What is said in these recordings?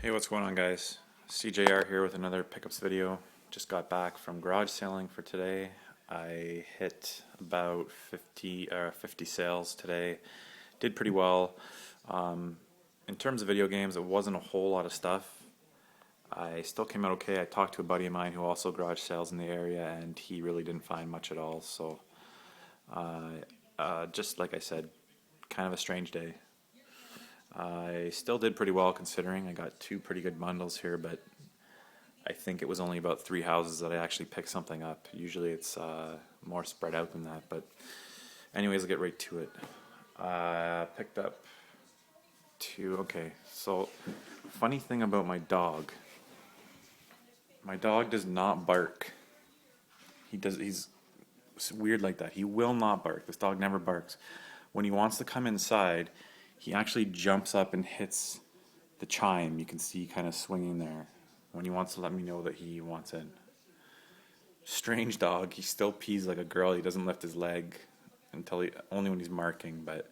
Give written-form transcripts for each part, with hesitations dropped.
Hey, what's going on, guys? CJR here with another pickups video. Just got back from garage sailing for today. I hit about 50 sales today. Did pretty well. In terms of video games, it wasn't a whole lot of stuff. I still came out okay. I talked to a buddy of mine who also garage sales in the area, and he really didn't find much at all. So, just like I said, kind of a strange day. I still did pretty well considering. I got two pretty good bundles here, but I think it was only about 3 houses that I actually picked something up. Usually it's more spread out than that, but anyways, I'll get right to it. Picked up two. Okay, so funny thing about my dog does not bark. He's weird like that. He will not bark. This dog never barks. When he wants to come inside, he actually jumps up and hits the chime. You can see kind of swinging there when he wants to let me know that he wants in. Strange dog. He still pees like a girl. He doesn't lift his leg until only when he's marking. But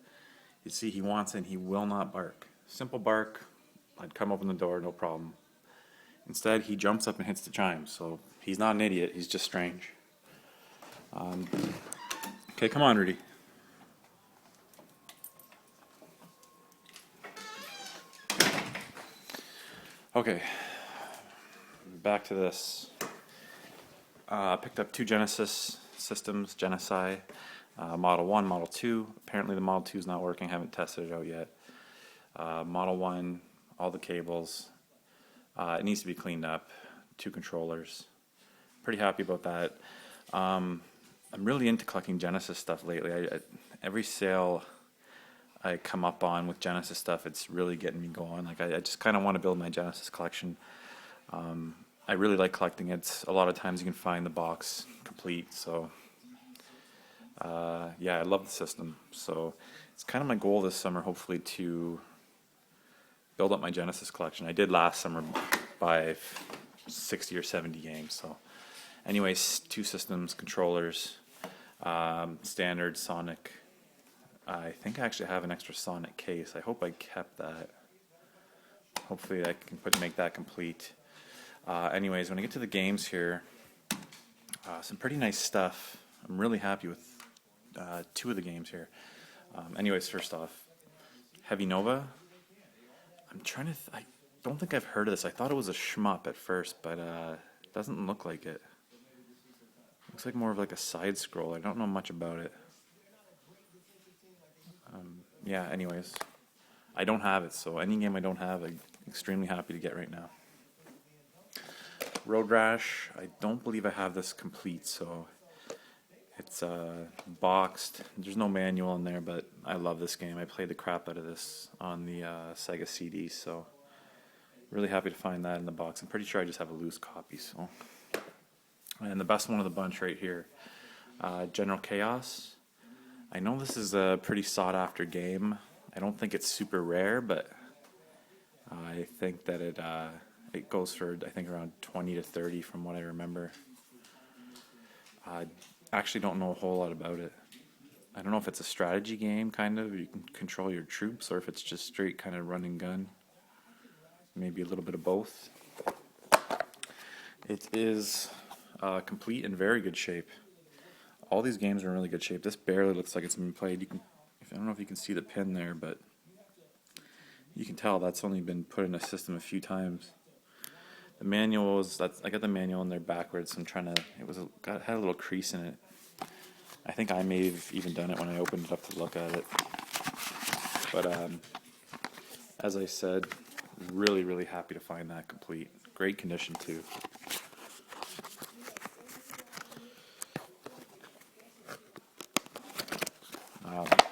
you see, he wants in. He will not bark. Simple bark. I'd come open the door, no problem. Instead, he jumps up and hits the chime. So he's not an idiot. He's just strange. Okay, come on, Rudy. Okay, back to this. Picked up two Genesis systems, Genesi, Model 1, Model 2. Apparently the Model 2 is not working, haven't tested it out yet. Model 1, all the cables. It needs to be cleaned up. 2 controllers. Pretty happy about that. I'm really into collecting Genesis stuff lately. Every sale I come up on with Genesis stuff, it's really getting me going. Like I just kind of want to build my Genesis collection. I really like collecting it. A lot of times you can find the box complete. So yeah, I love the system. So it's kind of my goal this summer, hopefully, to build up my Genesis collection. I did last summer buy 60 or 70 games. So anyways, 2 systems, controllers, standard Sonic. I think I actually have an extra Sonic case. I hope I kept that. Hopefully I can make that complete. Anyways, when I get to the games here, some pretty nice stuff. I'm really happy with 2 of the games here. Anyways, first off, Heavy Nova. I don't think I've heard of this. I thought it was a shmup at first, but it doesn't look like it. Looks like more of like a side scroll. I don't know much about it. Yeah, anyways, I don't have it, so any game I don't have, I'm extremely happy to get right now. Road Rash, I don't believe I have this complete, so it's boxed. There's no manual in there, but I love this game. I played the crap out of this on the Sega CD, so really happy to find that in the box. I'm pretty sure I just have a loose copy. So, and the best one of the bunch right here, General Chaos. I know this is a pretty sought-after game. I don't think it's super rare, but I think that it goes for, I think, around 20 to 30 from what I remember. I actually don't know a whole lot about it. I don't know if it's a strategy game, kind of. You can control your troops, or if it's just straight kind of run and gun. Maybe a little bit of both. It is complete in very good shape. All these games are in really good shape. This barely looks like it's been played. I don't know if you can see the pin there, but you can tell that's only been put in a system a few times. The manual I got the manual in there backwards. I'm trying to. Had a little crease in it. I think I may have even done it when I opened it up to look at it. But as I said, really happy to find that complete. Great condition too.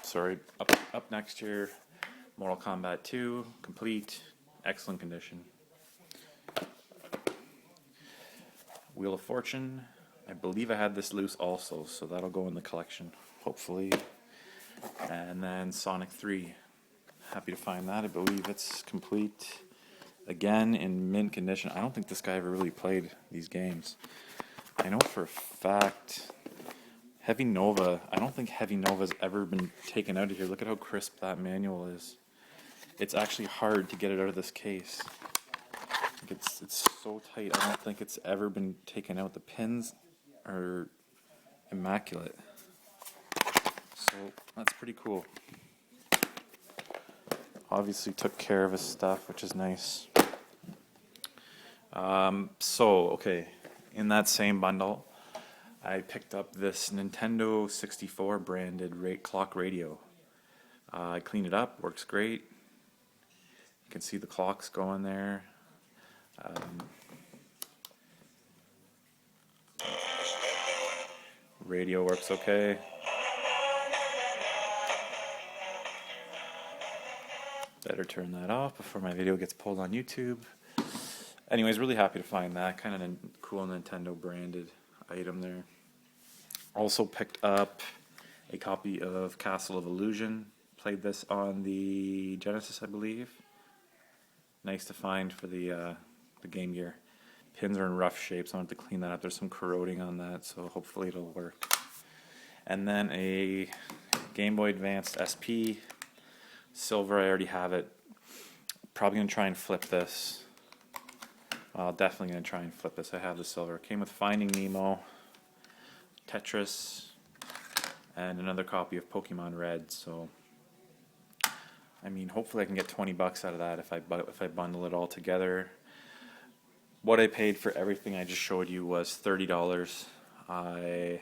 Sorry, up next here, Mortal Kombat 2, complete, excellent condition. Wheel of Fortune, I believe I had this loose also, so that'll go in the collection, hopefully. And then Sonic 3, happy to find that. I believe it's complete, again, in mint condition. I don't think this guy ever really played these games. I know for a fact Heavy Nova, I don't think Heavy Nova's ever been taken out of here. Look at how crisp that manual is. It's actually hard to get it out of this case. it's so tight. I don't think it's ever been taken out. The pins are immaculate. So that's pretty cool. Obviously took care of his stuff, which is nice. Okay, in that same bundle, I picked up this Nintendo 64 branded clock radio. I cleaned it up, works great. You can see the clocks going there. Radio works okay. Better turn that off before my video gets pulled on YouTube. Anyways, really happy to find that kind of cool Nintendo branded item there. Also picked up a copy of Castle of Illusion. Played this on the Genesis, I believe. Nice to find for the Game Gear. Pins are in rough shape, so I have to clean that up. There's some corroding on that, so hopefully it'll work. And then a Game Boy Advance SP. Silver, I already have it. Probably going to try and flip this. Well, definitely going to try and flip this. I have the silver. Came with Finding Nemo, Tetris, and another copy of Pokemon Red. So, I mean, hopefully I can get 20 bucks out of that if I bundle it all together. What I paid for everything I just showed you was $30. At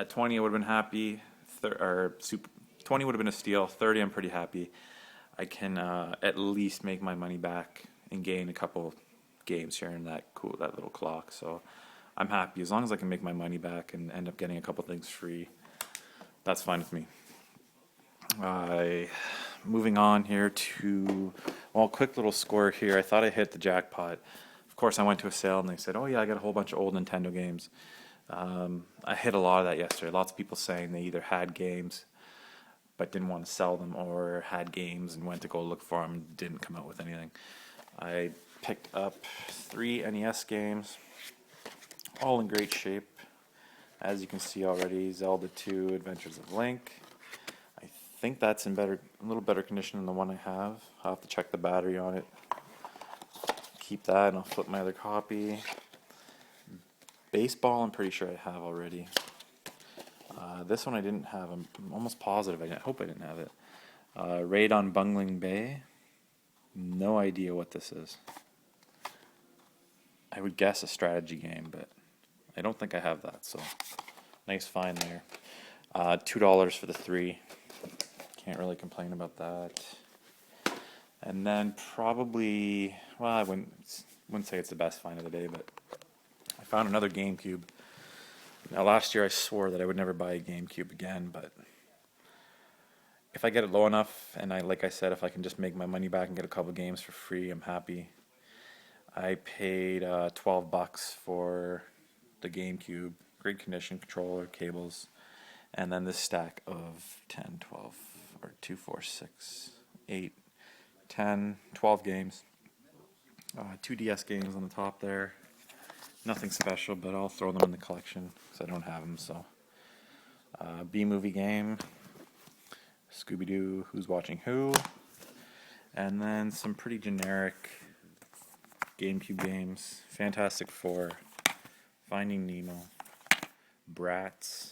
20 I would have been happy. 20 would have been a steal. 30 I'm pretty happy. I can at least make my money back and gain a couple games here and that little clock. So I'm happy as long as I can make my money back and end up getting a couple things free. That's fine with me. Moving on here to quick little score here. I thought I hit the jackpot. Of course, I went to a sale and they said, "Oh yeah, I got a whole bunch of old Nintendo games." I hit a lot of that yesterday. Lots of people saying they either had games but didn't want to sell them, or had games and went to go look for them and didn't come out with anything. I picked up 3 NES games, all in great shape. As you can see already, Zelda 2, Adventures of Link. I think that's in a little better condition than the one I have. I'll have to check the battery on it. Keep that, and I'll flip my other copy. Baseball, I'm pretty sure I have already. This one I didn't have. I'm almost positive. I hope I didn't have it. Raid on Bungling Bay. No idea what this is. I would guess a strategy game, but I don't think I have that. So nice find there. $2 for the 3. Can't really complain about that. And then probably, I wouldn't say it's the best find of the day, but I found another Gamecube. Now, last year I swore that I would never buy a Gamecube again, but if I get it low enough, and like I said, if I can just make my money back and get a couple games for free, I'm happy. I paid $12 for the Gamecube, great condition, controller, cables, and then this stack of 10, 12, or 2, 4, 6, 8, 10, 12 games. 2 DS games on the top there. Nothing special, but I'll throw them in the collection because I don't have them. So, B-movie game, Scooby-Doo, Who's Watching Who, and then some pretty generic GameCube games, Fantastic Four, Finding Nemo, Bratz,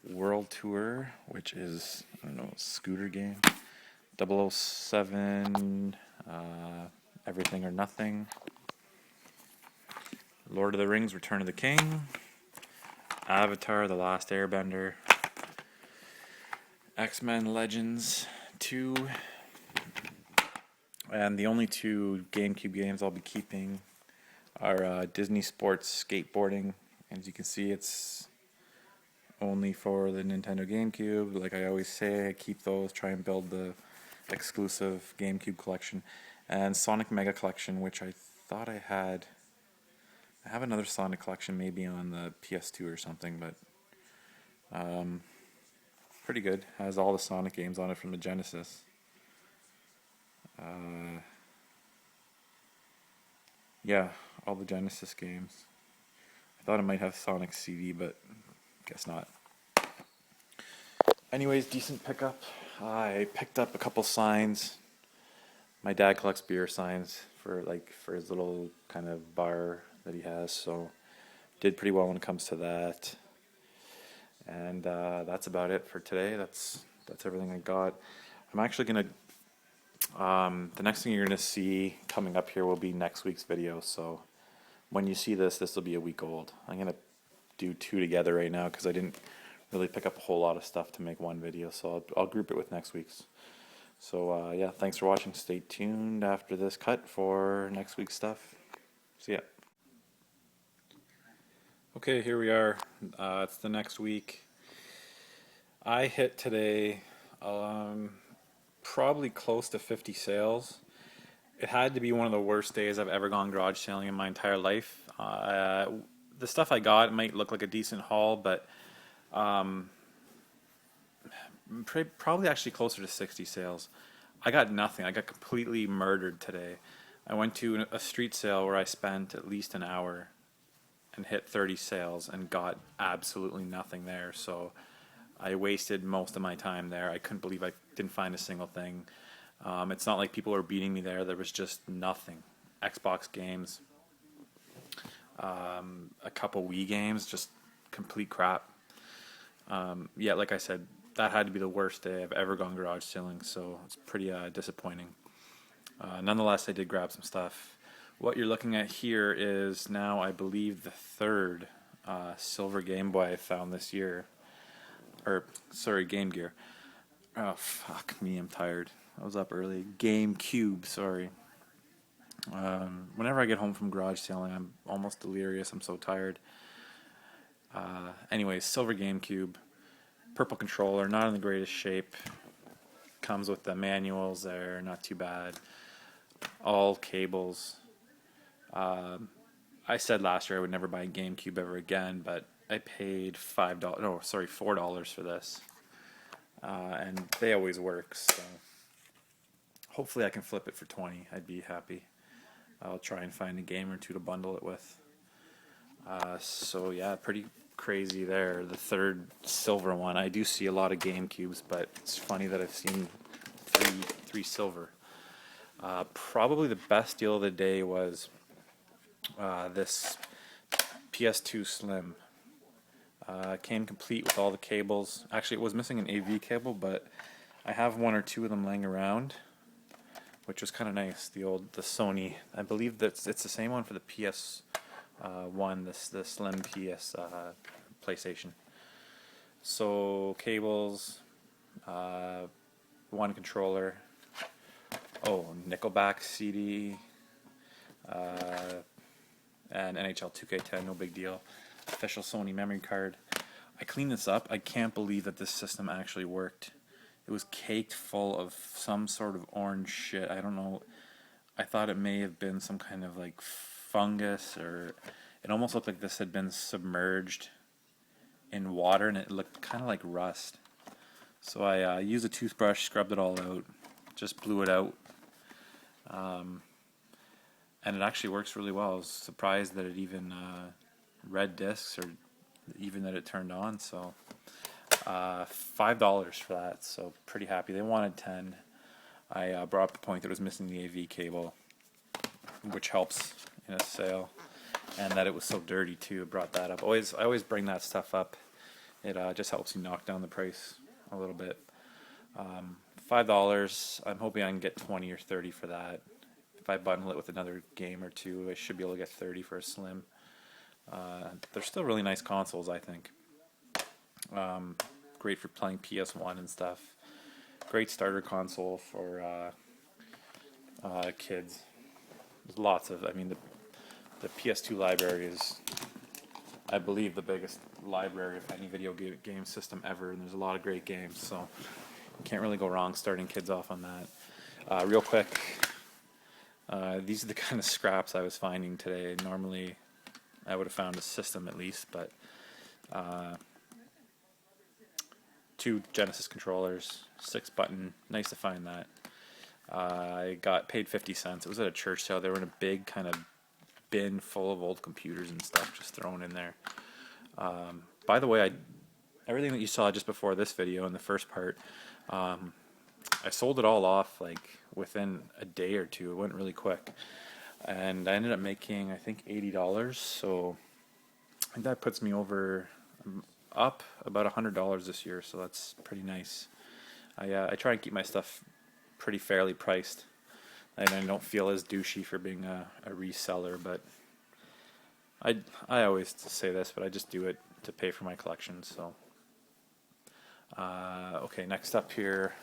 World Tour, which is, I don't know, a scooter game, 007, Everything or Nothing, Lord of the Rings, Return of the King, Avatar, The Last Airbender, X-Men Legends 2, and the only 2 GameCube games I'll be keeping are Disney Sports Skateboarding. As you can see, it's only for the Nintendo GameCube. Like I always say, I keep those, try and build the exclusive GameCube collection. And Sonic Mega Collection, which I thought I had. I have another Sonic collection maybe on the PS2 or something, but pretty good. Has all the Sonic games on it from the Genesis. Yeah, all the Genesis games. I thought it might have Sonic CD, but guess not. Anyways, decent pickup. I picked up a couple signs. My dad collects beer signs for his little kind of bar that he has, so did pretty well when it comes to that. And that's about it for today. That's everything I got. I'm actually gonna the next thing you're gonna see coming up here will be next week's video. So when you see this will be a week old. I'm gonna do two together right now because I didn't really pick up a whole lot of stuff to make one video, so I'll group it with next week's. So yeah, thanks for watching. Stay tuned after this cut for next week's stuff. See ya. Okay, here we are. It's the next week. I hit today probably close to 50 sales. It had to be one of the worst days I've ever gone garage selling in my entire life. The stuff I got might look like a decent haul, but probably actually closer to 60 sales. I got nothing. I got completely murdered today. I went to a street sale where I spent at least an hour and hit 30 sales and got absolutely nothing there. So I wasted most of my time there. I couldn't believe I didn't find a single thing. It's not like people were beating me there. There was just nothing. Xbox games, a couple Wii games, just complete crap. Yeah, like I said, that had to be the worst day I've ever gone garage selling, so it's pretty disappointing. Nonetheless, I did grab some stuff. What you're looking at here is now, I believe, the third silver Game Boy I found this year. Or, sorry, Game Gear. Oh, fuck me, I'm tired. I was up early. Gamecube, sorry. Whenever I get home from garage selling, I'm almost delirious. I'm so tired. Anyways, silver Gamecube. Purple controller, not in the greatest shape. Comes with the manuals there, not too bad. All cables. I said last year I would never buy a GameCube ever again, but I paid $4 for this. And they always work, so hopefully I can flip it for 20. I'd be happy. I'll try and find a game or two to bundle it with. So yeah, pretty crazy there. The third silver one. I do see a lot of GameCubes, but it's funny that I've seen three silver. Probably the best deal of the day was this Ps2 Slim. Came complete with all the cables. Actually, it was missing an AV cable, but I have one or two of them laying around, which was kind of nice. The Sony. I believe that it's the same one for the PS one, the Slim PS PlayStation. So cables, one controller. Oh, Nickelback CD, and NHL 2K10, no big deal. Official Sony memory card. I cleaned this up. I can't believe that this system actually worked. It was caked full of some sort of orange shit. I don't know. I thought it may have been some kind of like fungus, or it almost looked like this had been submerged in water, and it looked kind of like rust. So I used a toothbrush, scrubbed it all out, just blew it out. And it actually works really well. I was surprised that it even read discs, or even that it turned on. So $5 for that, so pretty happy. They wanted 10. I brought up the point that it was missing the AV cable, which helps in a sale, and that it was so dirty too. Brought that up. I always bring that stuff up. It just helps you knock down the price a little bit. $5. I'm hoping I can get 20 or 30 for that. If I bundle it with another game or two, I should be able to get 30 for a Slim. They're still really nice consoles, I think. Great for playing PS1 and stuff. Great starter console for kids. There's lots of, I mean, the PS2 library is, I believe, the biggest library of any video game system ever, and there's a lot of great games, so you can't really go wrong starting kids off on that. Real quick, these are the kind of scraps I was finding today. Normally I would have found a system at least, but 2 Genesis controllers, 6-button, nice to find that. I paid 50 cents. It was at a church sale. They were in a big kind of bin full of old computers and stuff just thrown in there. By the way, everything that you saw just before this video in the first part, I sold it all off like within a day or two. It went really quick. And I ended up making, I think, $80. So I think that puts me up about $100 this year. So that's pretty nice. I try and keep my stuff pretty fairly priced. And I don't feel as douchey for being a reseller, but I always say this, but I just do it to pay for my collection. So okay, next up here,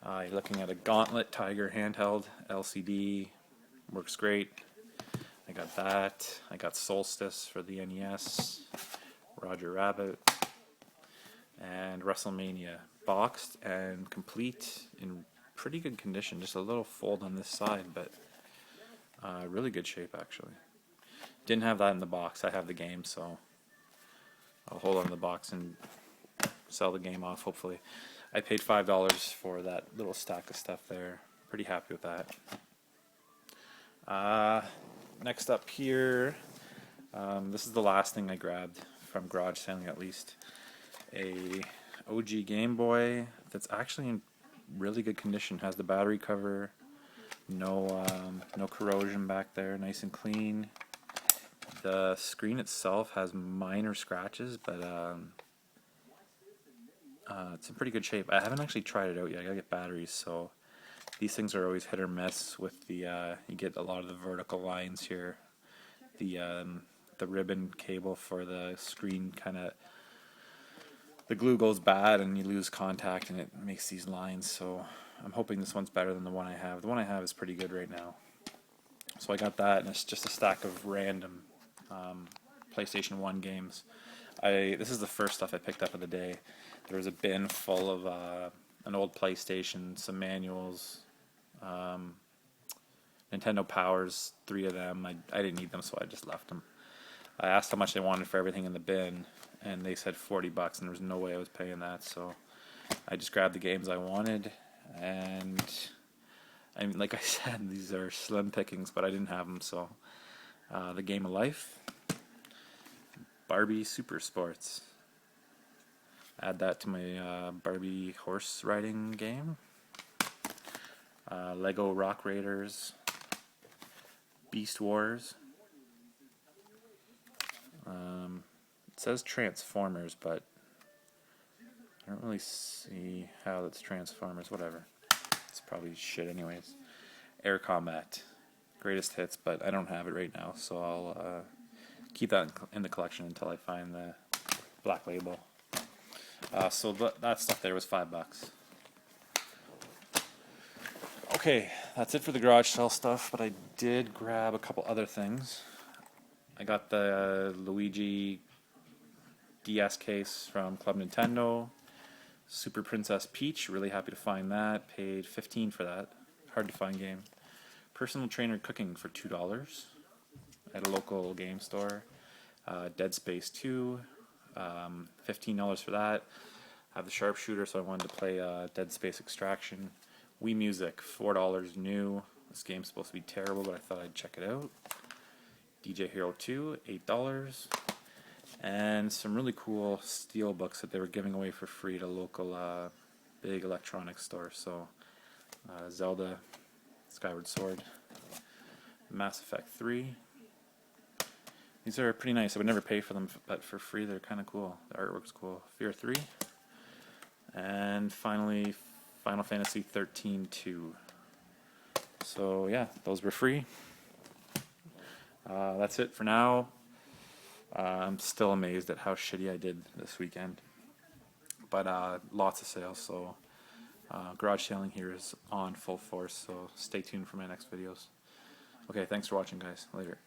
you're looking at a Gauntlet Tiger handheld LCD. Works great. I got that. I got Solstice for the NES, Roger Rabbit, and WrestleMania, boxed and complete in pretty good condition. Just a little fold on this side, but really good shape actually. Didn't have that in the box. I have the game, so I'll hold on to the box and sell the game off, hopefully. I paid $5 for that little stack of stuff there. Pretty happy with that. Next up here, this is the last thing I grabbed from garage selling, at least. A OG Game Boy that's actually in really good condition. Has the battery cover, no corrosion back there, nice and clean. The screen itself has minor scratches, but it's in pretty good shape. I haven't actually tried it out yet. I gotta get batteries, so these things are always hit or miss with the you get a lot of the vertical lines here. The ribbon cable for the screen the glue goes bad and you lose contact and it makes these lines, so I'm hoping this one's better than the one I have. The one I have is pretty good right now. So I got that, and it's just a stack of random PlayStation 1 games. This is the first stuff I picked up of the day. There was a bin full of an old PlayStation, some manuals, Nintendo Powers, 3 of them. I didn't need them, so I just left them. I asked how much they wanted for everything in the bin, and they said $40, and there was no way I was paying that, so I just grabbed the games I wanted. And I mean, like I said, these are slim pickings, but I didn't have them, so the Game of Life, Barbie Super Sports, add that to my Barbie horse riding game, Lego Rock Raiders, Beast Wars, it says Transformers, but I don't really see how that's Transformers. Whatever, it's probably shit anyways. Air Combat, greatest hits, but I don't have it right now, so I'll keep that in the collection until I find the black label. So that stuff there was $5. Okay, that's it for the garage sale stuff, but I did grab a couple other things. I got the Luigi DS case from Club Nintendo, Super Princess Peach, really happy to find that, paid $15 for that, hard to find game. Personal Trainer Cooking for $2 at a local game store. Dead Space 2, $15 for that. I have the Sharpshooter, so I wanted to play Dead Space Extraction. Wii Music, $4 new. This game's supposed to be terrible, but I thought I'd check it out. DJ Hero 2, $8. And some really cool steel books that they were giving away for free at a local big electronics store. So Zelda, Skyward Sword, Mass Effect 3. These are pretty nice. I would never pay for them, but for free they're kind of cool. The artwork's cool. Fear 3. And finally, Final Fantasy 13-2. So yeah, those were free. That's it for now. I'm still amazed at how shitty I did this weekend. But lots of sales, so garage selling here is on full force, so stay tuned for my next videos. Okay, thanks for watching, guys. Later.